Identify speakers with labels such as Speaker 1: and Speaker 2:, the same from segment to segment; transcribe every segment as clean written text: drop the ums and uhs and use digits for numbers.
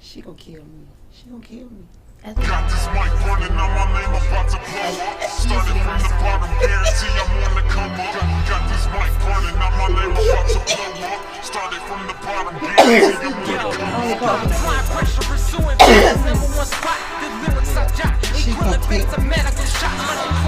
Speaker 1: She gonna kill me. She gonna kill me.
Speaker 2: Got this mic running on my name, about to blow up. Started from the bottom, guarantee I'm on the come up. Got this mic running on my name, about to blow up. Started from the bottom, guarantee I'm on the come up.
Speaker 3: Apply pressure, pursuing number one spot. The lyrics I jot, equivalent beats of medical shots.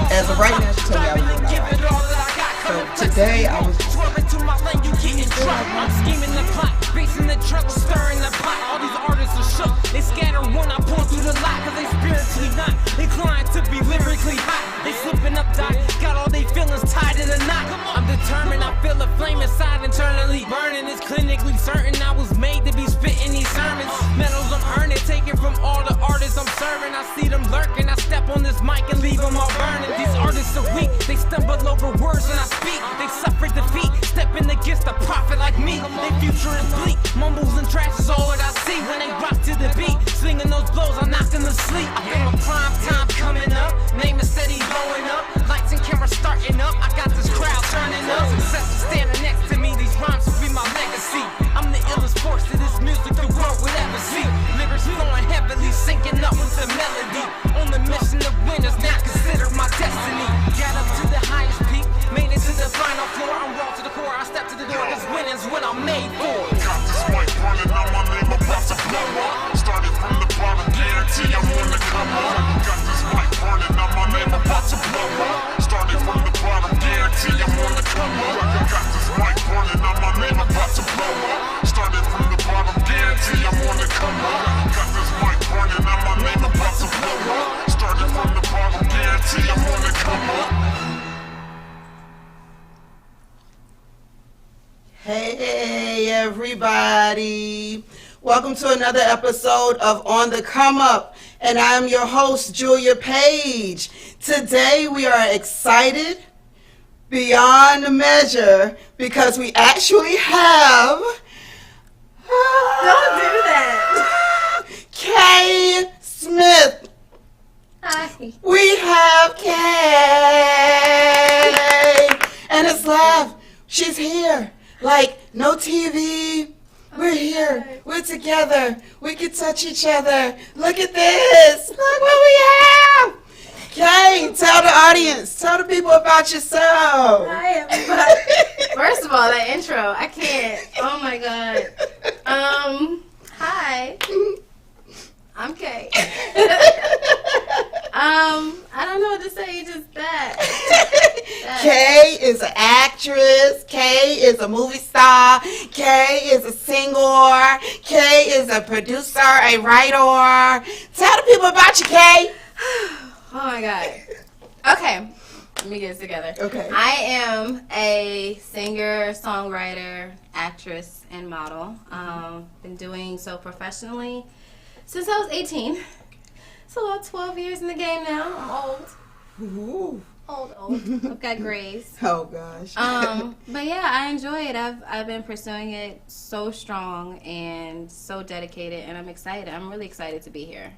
Speaker 1: As of right now, she told me I was gonna die. So today I was
Speaker 3: swerving to my lane, you getting dropped. I'm scheming the plot, facing the trouble, stirring the pot. All these artists are shook. They scatter when I pull through the lot, cause they spiritually not inclined to be lyrically hot. They slipping up, doc, got all they feelings tied in a knot. I'm determined, I feel a flame inside internally burning. It's clinically certain I was made to be spitting these sermons. Medals I'm earning, taken from all the artists I'm serving. I see them lurking, I step on this mic and leave them all burning. These artists are weak, they stumble over words when I speak. They suffer defeat, stepping against a prophet like me. They future is bleak, mumbles and trash is all that I see. When they rock to the beat, slinging those blows, I knock them to sleep. I feel my prime time coming up, name is steady blowing up. Lights and cameras starting up, I got this crowd turning up. Success is standing next to me, these rhymes will be my legacy. I'm the illest force to this music the world would ever see. Lyrics flowing heavily, syncing up with the melody. On the mission to win is now considered my destiny. Got up to the highest peak, made it to the final floor. I'm raw to the core, I step to the door, cause winning's what I'm made for.
Speaker 2: Got this mic running on my name, about to blow up. Started from the bottom, guarantee I'm on the come up. Got this mic running on my name, about to blow up. Started from the bottom, guarantee I'm on the come up. Got this mic running on my name, about to blow up. Started from the bottom, guarantee I'm on the come up. Got this mic running on my name, about to blow up. Started from the bottom, guarantee I'm on the come up.
Speaker 1: Hey everybody, welcome to another episode of On the Come Up, and I'm your host Julia Page. Today we are excited beyond measure because we actually have
Speaker 4: Don't do that.
Speaker 1: Kay Smith.
Speaker 4: Hi.
Speaker 1: We have Kay, and it's live. She's here. Like, no TV. We're here. We're together. We can touch each other. Look at this. Look what we have. Kay, tell the audience. Tell the people about yourself.
Speaker 4: Hi, everybody. First of all, that intro, I can't. Oh my god. Hi. I'm Kay. I don't know what to say, just that.
Speaker 1: Kay is an actress. Kay is a movie star. Kay is a singer. Kay is a producer, a writer. Tell the people about you, Kay.
Speaker 4: Oh my god. Okay. Let me get this together.
Speaker 1: Okay.
Speaker 4: I am a singer, songwriter, actress, and model. Been doing so professionally since I was 18. So about 12 years in the game now. I'm old.
Speaker 1: Ooh.
Speaker 4: Old. I've got grays.
Speaker 1: Oh gosh.
Speaker 4: But yeah, I enjoy it. I've been pursuing it so strong and so dedicated, and I'm excited. I'm really excited to be here.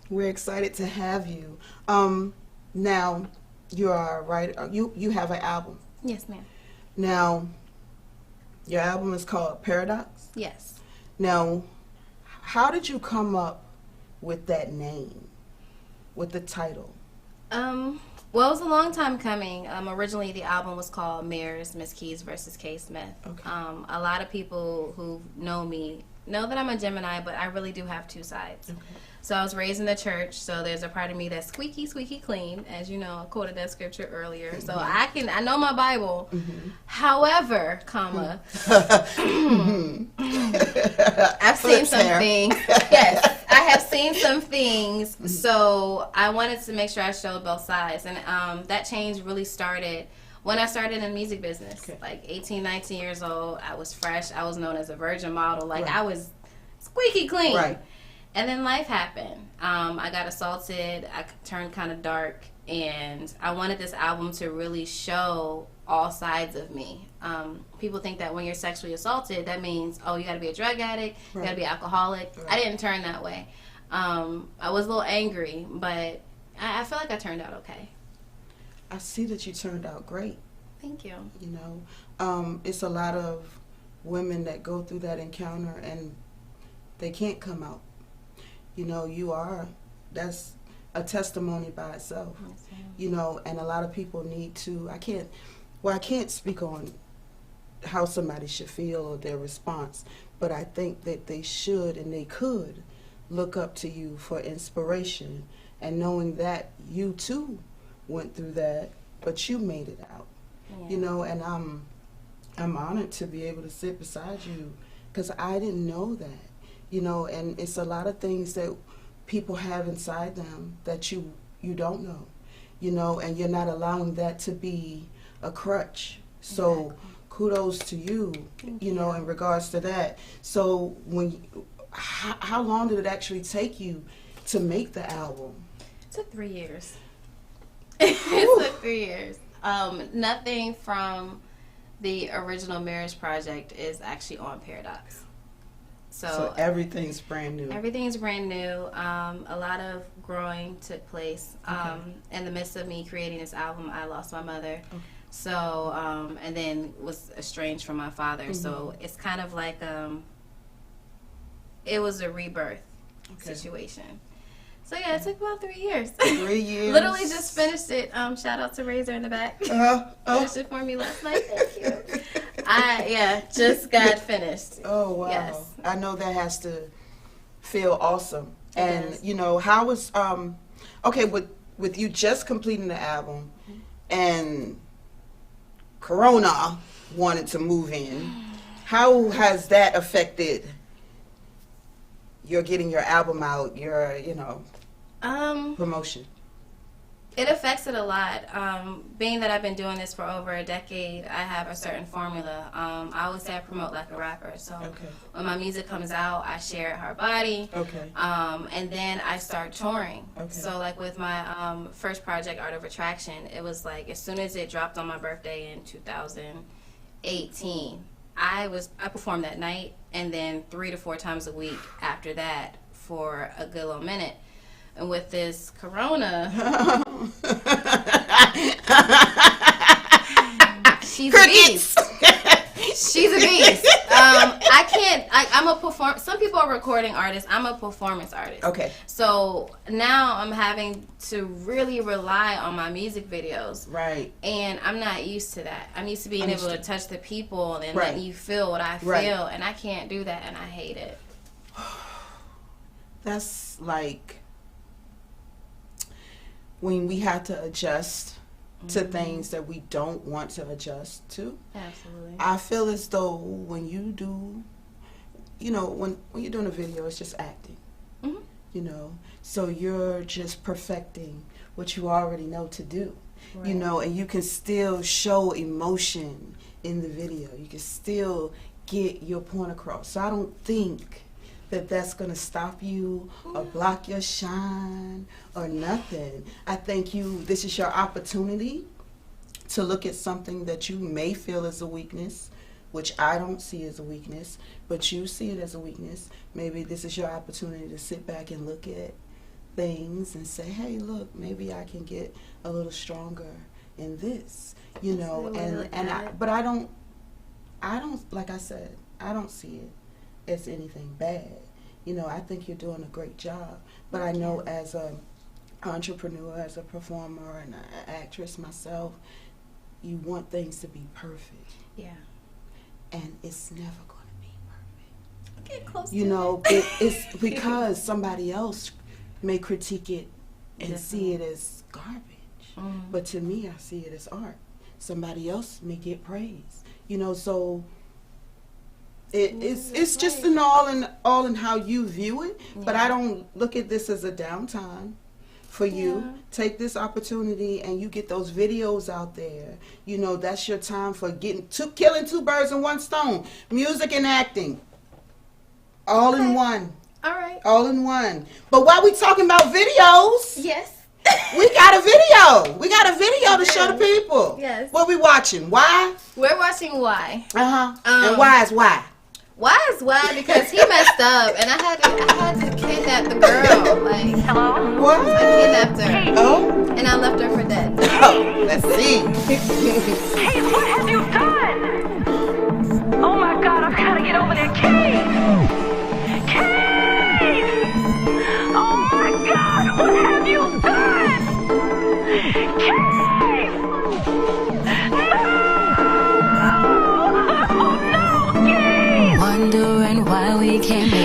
Speaker 1: We're excited to have you. Now, you are a writer. You have an album.
Speaker 4: Yes, ma'am.
Speaker 1: Now, your album is called Paradox.
Speaker 4: Yes.
Speaker 1: Now, how did you come up with that name, with the title?
Speaker 4: Well, it was a long time coming. Originally, the album was called Mirrors, Miss Keys versus K. Smith.
Speaker 1: Okay.
Speaker 4: A lot of people who know me know that I'm a Gemini, but I really do have two sides.
Speaker 1: Okay.
Speaker 4: So I was raised in the church, so there's a part of me that's squeaky, squeaky clean, as you know, I quoted that scripture earlier. So I know my Bible.
Speaker 1: Mm-hmm.
Speaker 4: However, comma, I've seen
Speaker 1: Flips
Speaker 4: some
Speaker 1: hair.
Speaker 4: things. Yes, I have seen some things. So I wanted to make sure I showed both sides. And that change really started when I started in the music business.
Speaker 1: Okay.
Speaker 4: Like 18, 19 years old, I was fresh. I was known as a virgin model. Like
Speaker 1: Right.
Speaker 4: I was squeaky clean.
Speaker 1: Right.
Speaker 4: And then life happened. I got assaulted. I turned kind of dark. And I wanted this album to really show all sides of me. People think that when you're sexually assaulted, that means, oh, you got to be a drug addict, you got to be alcoholic.
Speaker 1: Right.
Speaker 4: I didn't turn that way. I was a little angry, but I feel like I turned out okay.
Speaker 1: I see that you turned out great.
Speaker 4: Thank you.
Speaker 1: You know, it's a lot of women that go through that encounter and they can't come out. You know, that's a testimony by itself. You know, and a lot of people need to, I can't speak on how somebody should feel or their response, but I think that they should and they could look up to you for inspiration, and knowing that you too went through that, but you made it out.
Speaker 4: Yeah.
Speaker 1: You know, and I'm honored to be able to sit beside you, because I didn't know that. You know, and it's a lot of things that people have inside them that you don't know. You know, and you're not allowing that to be a crutch. So kudos to you, you know, in regards to that. So how long did it actually take you to make the album?
Speaker 4: It took 3 years. It took 3 years. Nothing from the original Marriage Project is actually on Paradox. So
Speaker 1: everything's brand new.
Speaker 4: Everything's brand new. A lot of growing took place. In the midst of me creating this album, I lost my mother. Okay. So, and then was estranged from my father. So it's kind of like, it was a rebirth situation. So yeah, it took about 3 years.
Speaker 1: 3 years.
Speaker 4: Literally just finished it. Shout out to Razor in the back. Finished it for me last night. Thank you. Just got finished.
Speaker 1: Oh wow!
Speaker 4: Yes.
Speaker 1: I know that has to feel awesome. And
Speaker 4: does.
Speaker 1: you know, how was okay with you just completing the album, and Corona wanted to move in. How has that affected your getting your album out? Your promotion.
Speaker 4: It affects it a lot. Being that I've been doing this for over a decade, I have a certain formula. I always say I promote like a rapper. So when my music comes out, I share it hard body. And then I start touring. So like with my first project, Art of Attraction, it was like as soon as it dropped on my birthday in 2018, I performed that night, and then 3 to 4 times a week after that for a good little minute. And with this Corona, she's a beast. She's a beast. I'm a some people are recording artists. I'm a performance artist.
Speaker 1: Okay.
Speaker 4: So now I'm having to really rely on my music videos.
Speaker 1: Right.
Speaker 4: And I'm not used to that. I'm used to being able to touch the people and
Speaker 1: right.
Speaker 4: letting you feel what I feel.
Speaker 1: Right.
Speaker 4: And I can't do that, and I hate it.
Speaker 1: That's like when we have to adjust to things that we don't want to adjust to.
Speaker 4: Absolutely.
Speaker 1: I feel as though when you do, when you're doing a video, it's just acting. So you're just perfecting what you already know to do. Right. And you can still show emotion in the video. You can still get your point across. So I don't think that that's going to stop you or block your shine or nothing. I think this is your opportunity to look at something that you may feel as a weakness, which I don't see as a weakness, but you see it as a weakness. Maybe this is your opportunity to sit back and look at things and say, hey, look, maybe I can get a little stronger in this, but I don't, like I said, I don't see it as anything bad. I think you're doing a great job. But I know as an entrepreneur, as a performer and an actress myself, you want things to be perfect.
Speaker 4: Yeah.
Speaker 1: And it's never going to be perfect.
Speaker 4: Get close
Speaker 1: It's because somebody else may critique it and see it as garbage. But to me, I see it as art. Somebody else may get praise. So it's just an all in how you view it. Yeah. But I don't look at this as a downtime for you. Yeah. Take this opportunity and you get those videos out there. That's your time for killing 2 birds in 1 stone. Music and acting. All in one.
Speaker 4: All right.
Speaker 1: All in one. But while we talking about videos,
Speaker 4: yes.
Speaker 1: We got a video. We got a video to show the people.
Speaker 4: Yes.
Speaker 1: What we watching? Why?
Speaker 4: We're watching Why.
Speaker 1: And why is why?
Speaker 4: Why is why? Because he messed up, and I had to kidnap the girl. Like, hello?
Speaker 1: What?
Speaker 4: I kidnapped her.
Speaker 1: Oh?
Speaker 4: And I left her for dead.
Speaker 1: Oh, let's see.
Speaker 5: Hey, what have you done? Oh my God, I've got to get over there. Kay! Kay!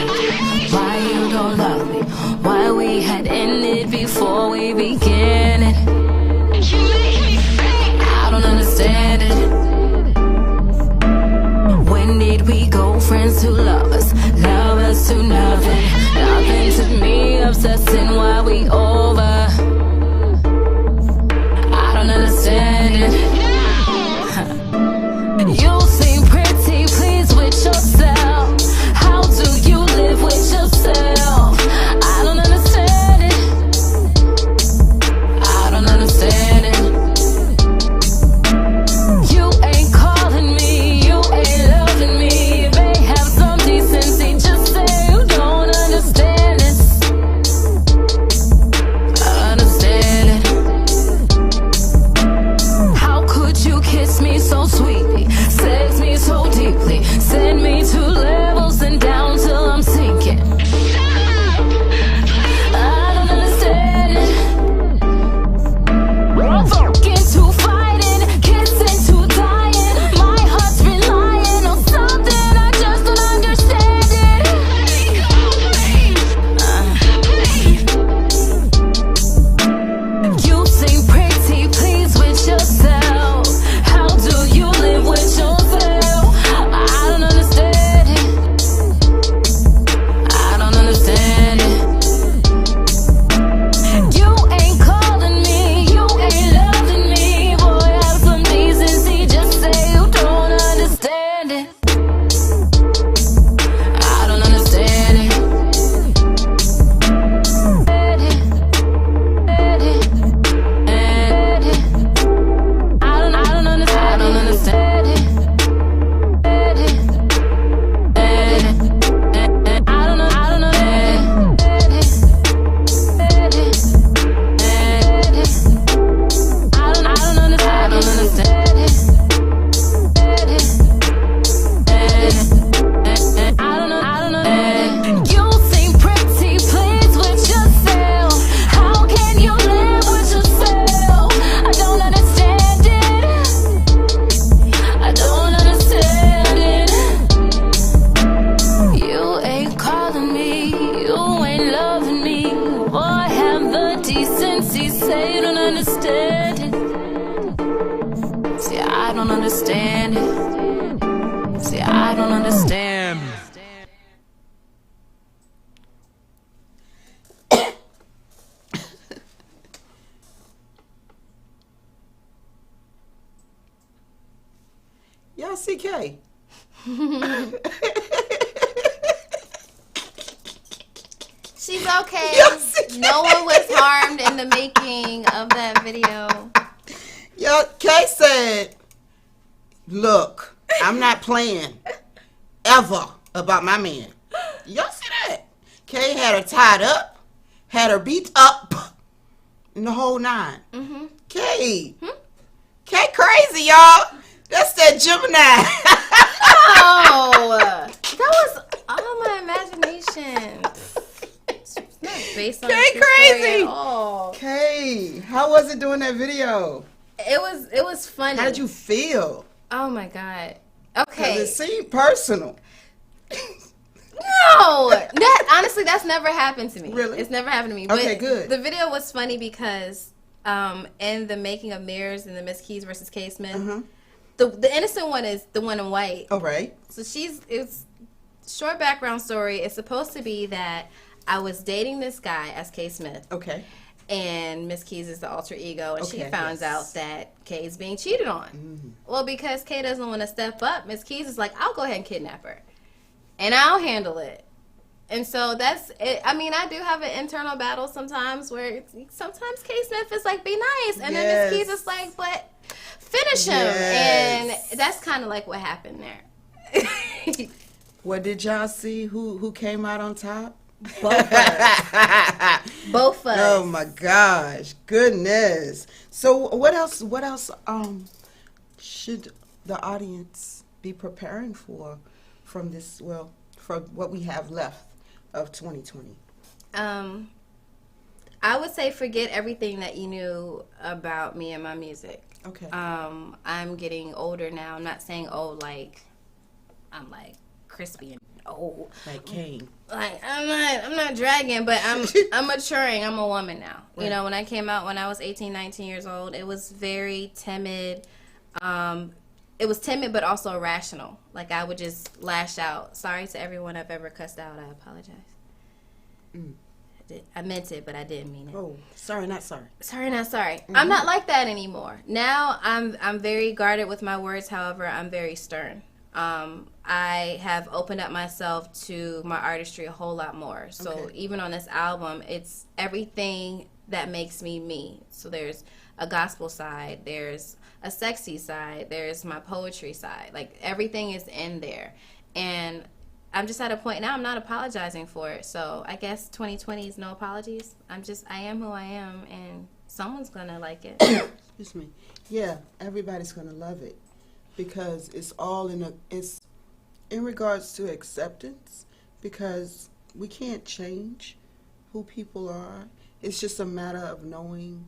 Speaker 6: speak. Why you don't love me? Why we had ended before we began it? I don't understand it. When did we go friends to lovers to nothing? Nothing to me, obsessing while we over. I don't understand it. You seem pretty pleased with yourself. How do you live with yourself? I don't understand it. I don't understand it. You ain't calling me, you ain't loving me. May have some decency, just say you don't understand this. I understand it. How could you kiss me so sweetly, sex me so deeply, send me to levels and down till I'm sinking? I don't understand it. Fucking to fighting, kissing to dying. My heart's relying on something I just don't understand it. You seem pretty pleased with yourself. How do you live with yourself? I don't understand it. I don't understand it. You ain't calling me, you ain't loving me. Boy, have some decency, just say you don't understand it. I don't understand it. I don't understand it. You seem pretty pleased with yourself. How can you live with yourself? I don't understand it. I don't understand it. You ain't calling me, you ain't loving me. Boy, have the decency, say you don't understand it. See, I don't understand it. See, I don't understand.
Speaker 1: Y'all see Kay?
Speaker 4: She's okay.
Speaker 1: Yes.
Speaker 4: No one was harmed in the making of that video.
Speaker 1: Yo, Kay said, look, I'm not playing ever about my man. Y'all see that? Kay had her tied up, had her beat up, and the whole nine.
Speaker 4: Mm-hmm.
Speaker 1: Kay. Kay crazy, y'all. That's that Gemini.
Speaker 4: Oh, that was all my imagination. It's not based on
Speaker 1: Kay
Speaker 4: a true story
Speaker 1: crazy.
Speaker 4: at all.
Speaker 1: Kay, how was it doing that video?
Speaker 4: It was funny.
Speaker 1: How did you feel?
Speaker 4: Oh my god.
Speaker 1: Because
Speaker 4: Okay.
Speaker 1: it seemed personal.
Speaker 4: No, that honestly, that's never happened to me.
Speaker 1: Really?
Speaker 4: It's never happened to me.
Speaker 1: Okay,
Speaker 4: But
Speaker 1: good.
Speaker 4: The video was funny because, in the making of Mirrors and the Miss Keys versus K Smith,
Speaker 1: Uh-huh.
Speaker 4: the innocent one is the one in white.
Speaker 1: All right.
Speaker 4: So it's short background story. It's supposed to be that I was dating this guy as K Smith,
Speaker 1: Okay.
Speaker 4: and Miss Keys is the alter ego, and she
Speaker 1: Okay,
Speaker 4: finds
Speaker 1: yes.
Speaker 4: out that Kay is being cheated on. Well, because Kay doesn't want to step up, Miss Keys is like, I'll go ahead and kidnap her, and I'll handle it. And so that's it. I mean, I do have an internal battle sometimes where sometimes K Smith is like, be nice, and then Miss Keys is like, but finish him,
Speaker 1: Yes.
Speaker 4: and that's kind of like what happened there.
Speaker 1: What did y'all see? Who came out on top?
Speaker 4: Both of us. Both of us.
Speaker 1: Oh my gosh, goodness. So what else should the audience be preparing for from this, well, from what we have left of 2020?
Speaker 4: I would say forget everything that you knew about me and my music.
Speaker 1: Okay.
Speaker 4: I'm getting older now. I'm not saying old like I'm like crispy and oh,
Speaker 1: Like Cain.
Speaker 4: like I'm not dragging, but I'm maturing. I'm a woman now.
Speaker 1: Right.
Speaker 4: You know, when I came out when I was 18, 19 years old, it was very timid. It was timid but also irrational. Like I would just lash out. Sorry to everyone I've ever cussed out. I apologize. I meant it, but I didn't mean it.
Speaker 1: Oh, sorry, not sorry.
Speaker 4: Sorry, not sorry. I'm not like that anymore. Now I'm very guarded with my words. However, I'm very stern. I have opened up myself to my artistry a whole lot more. So even on this album, it's everything that makes me me. So there's a gospel side, there's a sexy side, there's my poetry side. Like everything is in there. And I'm just at a point now I'm not apologizing for it. So I guess 2020 is no apologies. I am who I am, and someone's gonna like it.
Speaker 1: Excuse me. Yeah, everybody's gonna love it because it's all it's in regards to acceptance, because we can't change who people are. It's just a matter of knowing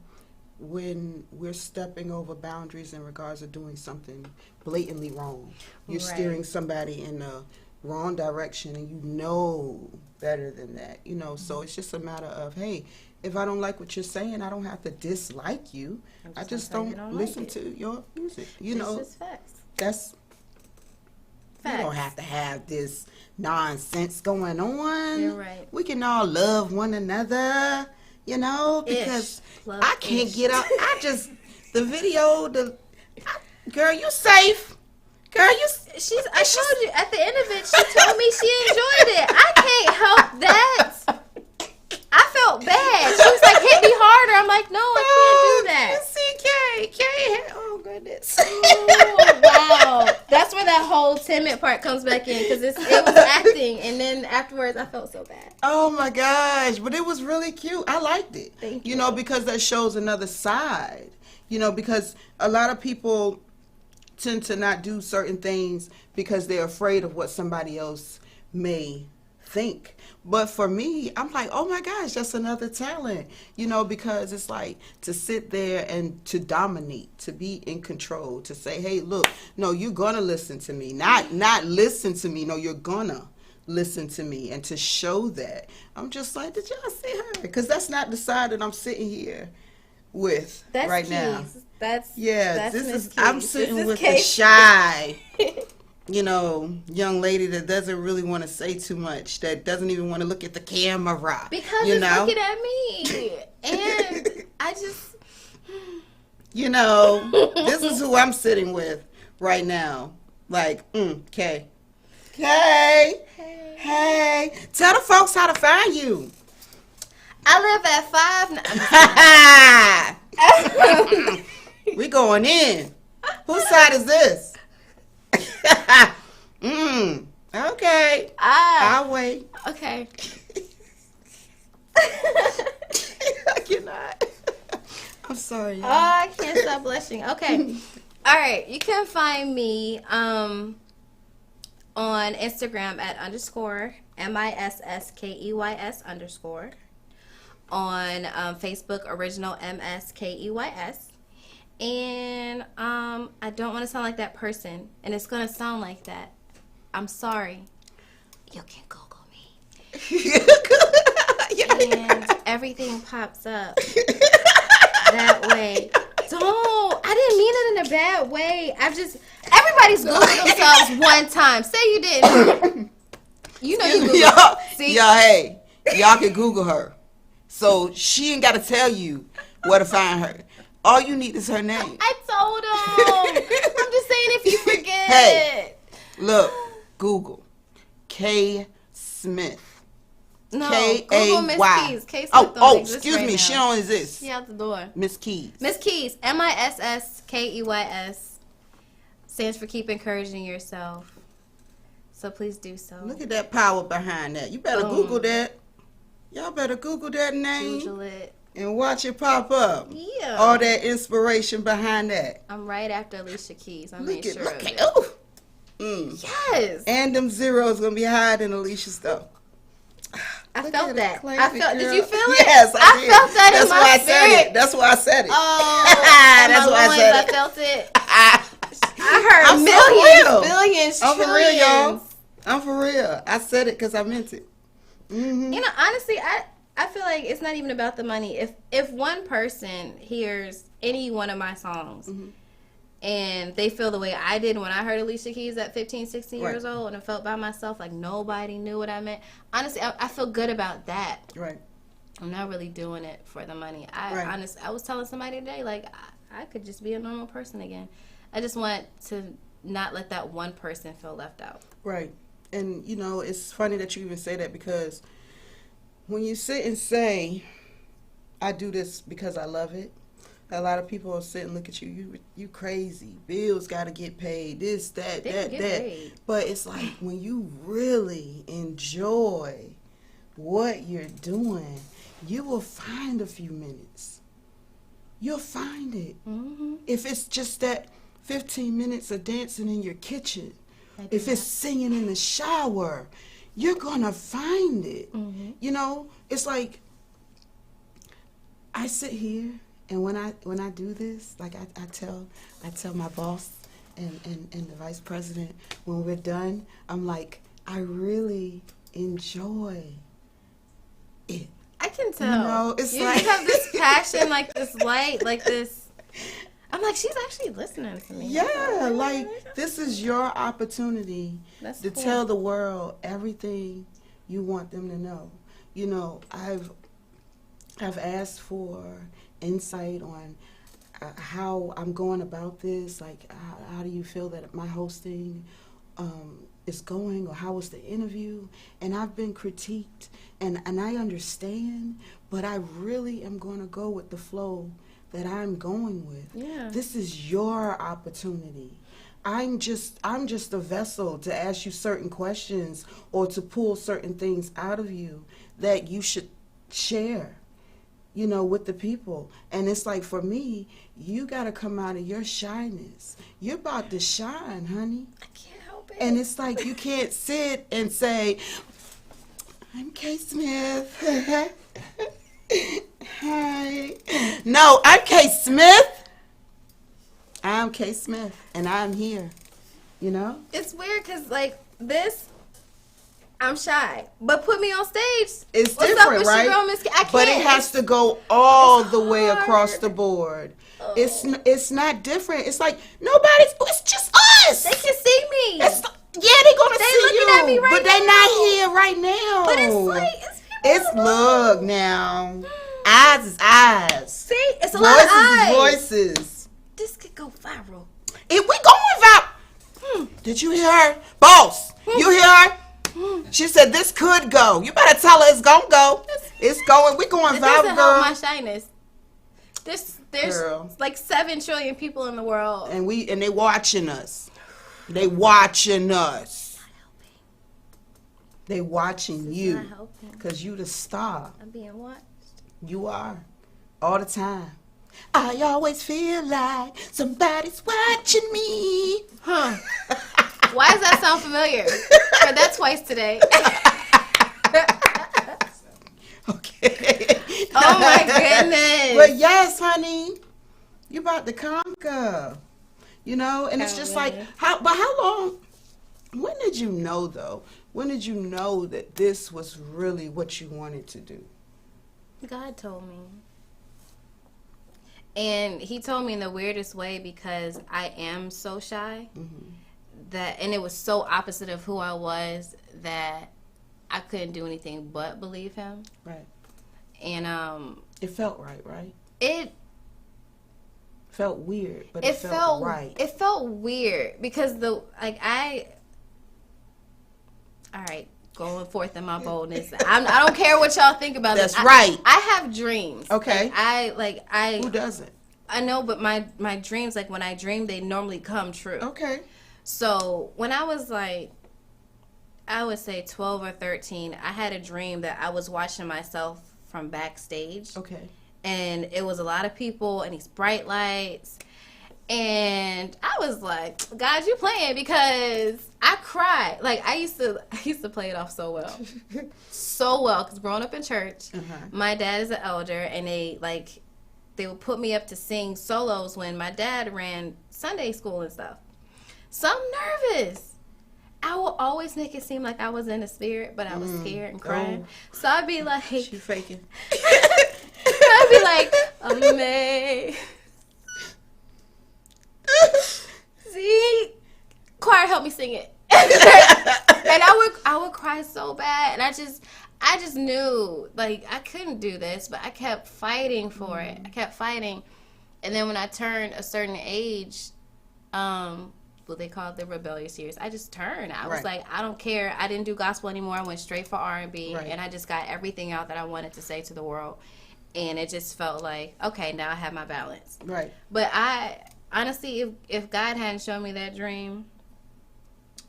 Speaker 1: when we're stepping over boundaries in regards to doing something blatantly wrong. You're
Speaker 4: Right.
Speaker 1: steering somebody in the wrong direction and you know better than that, you know. So it's just a matter of, hey, if I don't like what you're saying, I don't have to dislike you. I just
Speaker 4: gonna say
Speaker 1: don't
Speaker 4: you don't
Speaker 1: listen
Speaker 4: like it.
Speaker 1: to your music. You
Speaker 4: It's
Speaker 1: know,
Speaker 4: just facts.
Speaker 1: that's
Speaker 4: Facts.
Speaker 1: you don't have to have this nonsense going on.
Speaker 4: You're right.
Speaker 1: We can all love one another, you know, because
Speaker 4: Love
Speaker 1: I can't
Speaker 4: ish.
Speaker 1: get out. The video, girl, you safe. Girl, you.
Speaker 4: I told you at the end of it. She told me she enjoyed it. I can't help that. I felt bad. She was like, "Hit me harder." I'm like, "No, I can't do that."
Speaker 1: Oh goodness.
Speaker 4: Oh, wow, that's where that whole timid part comes back in because it was acting, and then afterwards I felt so bad.
Speaker 1: Oh my gosh, but it was really cute. I liked it.
Speaker 4: Thank
Speaker 1: You know, because that shows another side. You know, because a lot of people tend to not do certain things because they're afraid of what somebody else may think. But for me, I'm like, oh my gosh, that's another talent, you know, because it's like to sit there and to dominate, to be in control, to say, hey, look, no, you're gonna listen to me, not listen to me. No, you're gonna listen to me, and to show that. I'm just like, did y'all see her? Because that's not the side that I'm sitting here with
Speaker 4: That's
Speaker 1: right
Speaker 4: Keys.
Speaker 1: now.
Speaker 4: That's
Speaker 1: Yeah,
Speaker 4: Miss
Speaker 1: this is
Speaker 4: Keys.
Speaker 1: I'm
Speaker 4: This
Speaker 1: sitting
Speaker 4: is
Speaker 1: with the
Speaker 4: Kate.
Speaker 1: shy, you know, young lady that doesn't really want to say too much, that doesn't even want to look at the camera.
Speaker 4: Because
Speaker 1: you
Speaker 4: it's
Speaker 1: know,
Speaker 4: looking at me, and I just
Speaker 1: you know, this is who I'm sitting with right now. Like, Kay, hey, tell the folks how to find you.
Speaker 4: I live at 5.
Speaker 1: We going in. Whose side is this? Okay. I'll wait.
Speaker 4: Okay.
Speaker 1: I cannot. I'm sorry.
Speaker 4: Oh, I can't stop blushing. Okay. All right. You can find me on Instagram at _MISSKEYS_. On Facebook, Original MSKEYS. And I don't want to sound like that person, and it's going to sound like that. I'm sorry. You can Google me. And everything pops up that way. I didn't mean it in a bad way. Everybody's Googled themselves one time. Say you didn't. You know you Googled. See?
Speaker 1: Y'all, hey, y'all can Google her. So she ain't got to tell you where to find her. All you need is her name.
Speaker 4: I told him. I'm just saying if you forget.
Speaker 1: Hey, look, Google K Smith.
Speaker 4: No,
Speaker 1: K
Speaker 4: Google Miss
Speaker 1: A
Speaker 4: Keys. K Smith
Speaker 1: Oh,
Speaker 4: don't exist
Speaker 1: excuse
Speaker 4: right
Speaker 1: me.
Speaker 4: now.
Speaker 1: She don't exist.
Speaker 4: She out the door.
Speaker 1: Miss Keys.
Speaker 4: Miss Keys. MISSKEYS stands for keep encouraging yourself. So please do so.
Speaker 1: Look at that power behind that. You better Google that. Y'all better Google that name
Speaker 4: Google it.
Speaker 1: and watch it pop up.
Speaker 4: Yeah.
Speaker 1: All that inspiration behind that.
Speaker 4: I'm right after Alicia Keys. I
Speaker 1: Look
Speaker 4: made
Speaker 1: at,
Speaker 4: sure
Speaker 1: look
Speaker 4: of
Speaker 1: at,
Speaker 4: it.
Speaker 1: ooh.
Speaker 4: Yes.
Speaker 1: And them zeros gonna be higher than Alicia's stuff.
Speaker 4: I
Speaker 1: Look
Speaker 4: felt
Speaker 1: at
Speaker 4: that.
Speaker 1: it, classy
Speaker 4: Did
Speaker 1: girl.
Speaker 4: you feel it?
Speaker 1: Yes, I did.
Speaker 4: felt that
Speaker 1: That's
Speaker 4: in my
Speaker 1: why I
Speaker 4: spirit.
Speaker 1: said it. That's why I said it.
Speaker 4: Oh,
Speaker 1: That's
Speaker 4: my
Speaker 1: why I
Speaker 4: loins,
Speaker 1: said it.
Speaker 4: I felt it. I heard
Speaker 1: I'm so
Speaker 4: millions,
Speaker 1: real.
Speaker 4: billions,
Speaker 1: I'm for real, y'all.
Speaker 4: trillions.
Speaker 1: I'm for real. I said it because I meant it.
Speaker 4: You know, honestly, I feel like it's not even about the money. If one person hears any one of my songs and they feel the way I did when I heard Alicia Keys at 15, 16 years old and I felt by myself like nobody knew what I meant, honestly, I feel good about that.
Speaker 1: Right.
Speaker 4: I'm not really doing it for the money. I was telling somebody today, like, I could just be a normal person again. I just want to not let that one person feel left out.
Speaker 1: Right. And, you know, it's funny that you even say that, because when you sit and say, I do this because I love it, a lot of people will sit and look at you, you crazy. Bills got to get paid, this, that, that.
Speaker 4: Paid.
Speaker 1: But it's like when you really enjoy what you're doing, you will find a few minutes. You'll find it. Mm-hmm. If it's just that 15 minutes of dancing in your kitchen, if it's singing in the shower, you're going to find it. Mm-hmm. You know, it's like I sit here, and when I do this, like I tell my boss and the vice president, when we're done, I'm like, I really enjoy it.
Speaker 4: I can tell.
Speaker 1: You know, it's
Speaker 4: you
Speaker 1: like
Speaker 4: have this passion, like this light, like this. I'm like, she's actually listening to me.
Speaker 1: Yeah, like this is your opportunity to
Speaker 4: cool.
Speaker 1: tell the world everything you want them to know. You know, I've asked for insight on how I'm going about this. Like, how do you feel that my hosting is going, or how was the interview? And I've been critiqued, and I understand, but I really am going to go with the flow that I'm going with.
Speaker 4: Yeah.
Speaker 1: This is your opportunity. I'm just a vessel to ask you certain questions or to pull certain things out of you that you should share, you know, with the people. And it's like, for me, you got to come out of your shyness. You're about to shine, honey.
Speaker 4: I can't help it.
Speaker 1: And it's like, you can't sit and say, I'm Kay Smith. Hi. No, I'm Kay Smith. I'm Kay Smith, and I'm here. You know?
Speaker 4: It's weird because, like, this, I'm shy. But put me on stage.
Speaker 1: It's
Speaker 4: What's
Speaker 1: different,
Speaker 4: up with
Speaker 1: right?
Speaker 4: Your girl, Miss I can't.
Speaker 1: But it has to go all the way
Speaker 4: hard.
Speaker 1: across the board.
Speaker 4: Oh.
Speaker 1: It's not different. It's like it's just us.
Speaker 4: They can see me.
Speaker 1: They're gonna
Speaker 4: They
Speaker 1: see
Speaker 4: looking
Speaker 1: you,
Speaker 4: at me right
Speaker 1: but they're
Speaker 4: now.
Speaker 1: not here right now.
Speaker 4: But it's like, it's people.
Speaker 1: It's look now. Eyes is eyes.
Speaker 4: See? It's a lot of eyes.
Speaker 1: Voices is voices.
Speaker 4: This could go viral.
Speaker 1: If we going viral. Did you hear her? Boss, you hear her? She said this could go. You better tell her it's gonna go. It's going. We going
Speaker 4: It
Speaker 1: viral,
Speaker 4: doesn't
Speaker 1: girl.
Speaker 4: help my shyness. There's
Speaker 1: Girl.
Speaker 4: like 7 trillion people in the world.
Speaker 1: And they watching us. They watching us. They watching you.
Speaker 4: not helping.
Speaker 1: Because you the star.
Speaker 4: I'm being watched.
Speaker 1: You are. All the time. I always feel like somebody's watching me.
Speaker 4: Huh. Why does that sound familiar? Heard that twice today.
Speaker 1: Okay.
Speaker 4: Oh my goodness.
Speaker 1: But yes, honey, you about to conquer. You know, and it's just like, how long, when did you know though? When did you know that this was really what you wanted to do?
Speaker 4: God told me. And he told me in the weirdest way, because I am so shy. And it was so opposite of who I was that I couldn't do anything but believe him.
Speaker 1: Right.
Speaker 4: And
Speaker 1: It felt right?
Speaker 4: it
Speaker 1: Felt weird, but it felt right.
Speaker 4: It felt weird because all right, going forth in my boldness. I don't care what y'all think about this.
Speaker 1: That's right.
Speaker 4: I have dreams.
Speaker 1: Okay.
Speaker 4: I
Speaker 1: Who doesn't?
Speaker 4: I know, but my dreams, like when I dream, they normally come true.
Speaker 1: Okay.
Speaker 4: So when I was like, I would say 12 or 13, I had a dream that I was watching myself from backstage.
Speaker 1: Okay.
Speaker 4: And it was a lot of people and these bright lights. And I was like, God, you playing, because I cried. Like, I used to play it off so well. So well, because growing up in church, my dad is an elder, and they would put me up to sing solos when my dad ran Sunday school and stuff. So I'm nervous. I will always make it seem like I was in the spirit, but I was scared and crying. So I'd be like,
Speaker 1: She faking.
Speaker 4: I'd be like, amazing. See, choir help me sing it. And I would cry so bad, and I just knew like I couldn't do this, but I kept fighting for it. I kept fighting, and then when I turned a certain age, what they call it the rebellious years, I just turned. I was like, I don't care. I didn't do gospel anymore. I went straight for R&B, and I just got everything out that I wanted to say to the world, and it just felt like, okay, now I have my balance.
Speaker 1: Right.
Speaker 4: But I honestly, if God hadn't shown me that dream,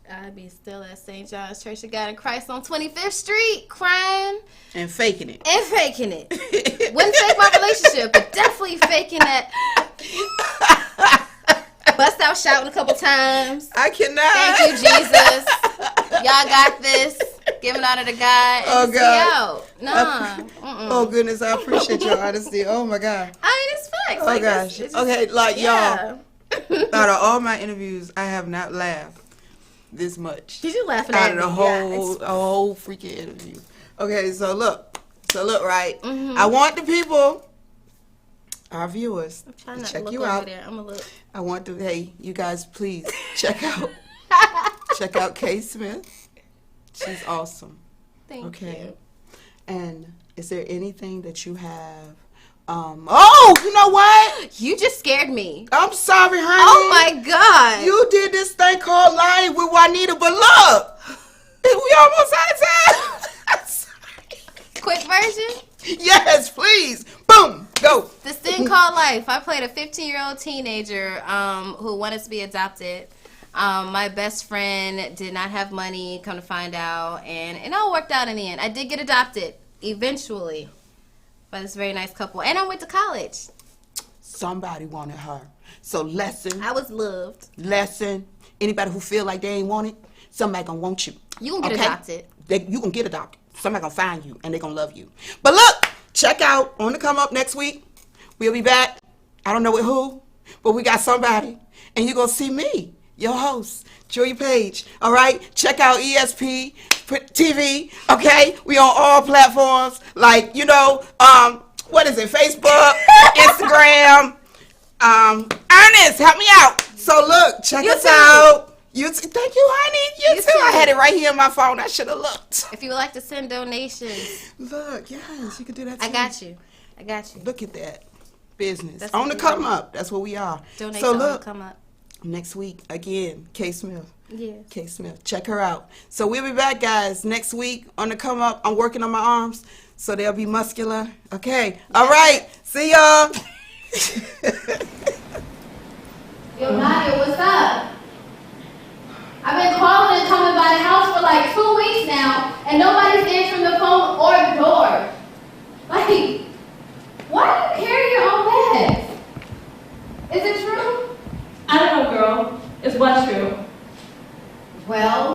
Speaker 4: I'd be still at St. John's Church of God in Christ on 25th Street, crying.
Speaker 1: And faking it.
Speaker 4: Wouldn't fake my relationship, but definitely faking that. Bust out shouting a couple times.
Speaker 1: I cannot.
Speaker 4: Thank you, Jesus. Y'all got this. Giving out of the God.
Speaker 1: Oh, God.
Speaker 4: Nah.
Speaker 1: Oh, goodness. I appreciate your honesty. Oh, my God.
Speaker 4: I mean, it's facts.
Speaker 1: Oh,
Speaker 4: like,
Speaker 1: gosh.
Speaker 4: it's just,
Speaker 1: Okay, like,
Speaker 4: yeah.
Speaker 1: y'all, out of all my interviews, I have not laughed this much.
Speaker 4: Did you laugh at
Speaker 1: Out of
Speaker 4: me?
Speaker 1: the whole freaking interview. Okay, so look, right? I want the people, our viewers,
Speaker 4: I'm trying
Speaker 1: to
Speaker 4: not to
Speaker 1: check
Speaker 4: look
Speaker 1: you
Speaker 4: over
Speaker 1: out.
Speaker 4: there. I'm a look.
Speaker 1: I want to, hey, you guys, please check out K Smith. She's awesome.
Speaker 4: Thank
Speaker 1: Okay.
Speaker 4: you.
Speaker 1: And is there anything that you have? Oh, you know what?
Speaker 4: You just scared me.
Speaker 1: I'm sorry, honey.
Speaker 4: Oh my God.
Speaker 1: You did this thing called Lying with Juanita, but look, we almost out of time.
Speaker 4: Quick version.
Speaker 1: Yes, please. Boom, go.
Speaker 4: This thing called life. I played a 15-year-old teenager who wanted to be adopted. My best friend did not have money, come to find out, and it all worked out in the end. I did get adopted eventually by this very nice couple, and I went to college.
Speaker 1: Somebody wanted her. So lesson.
Speaker 4: I was loved.
Speaker 1: Anybody who feel like they ain't want it, somebody gonna want you.
Speaker 4: You gonna get adopted.
Speaker 1: You gonna get adopted. Somebody gonna find you and they gonna love you. But look, check out On the Come Up next week. We'll be back. I don't know with who, but we got somebody, and you gonna see me, your host, Julia Page. All right, check out ESP TV. Okay, we on all platforms, like what is it? Facebook, Instagram. Ernest, help me out. So look, check us out. Thank you, honey. You too. I had it right here on my phone. I should have looked.
Speaker 4: If you would like to send donations,
Speaker 1: Look, yes, you can do that too.
Speaker 4: I got you.
Speaker 1: Look at that business.
Speaker 4: That's
Speaker 1: On
Speaker 4: what
Speaker 1: the
Speaker 4: we
Speaker 1: come
Speaker 4: do.
Speaker 1: up. That's what we are.
Speaker 4: Donate
Speaker 1: So
Speaker 4: to
Speaker 1: look,
Speaker 4: Come Up.
Speaker 1: next week again, K Smith.
Speaker 4: Yes.
Speaker 1: K Smith. Check her out. So we'll be back, guys, next week on the come up. I'm working on my arms, so they'll be muscular. Okay. All right. See y'all.
Speaker 4: Yo, Nadia, what's up? I've been calling and coming by the house for like 2 weeks now, and nobody's answering the phone or the door. Like, why do you carry your own bags? Is it true?
Speaker 5: I don't know, girl. It's what's true.
Speaker 4: Well,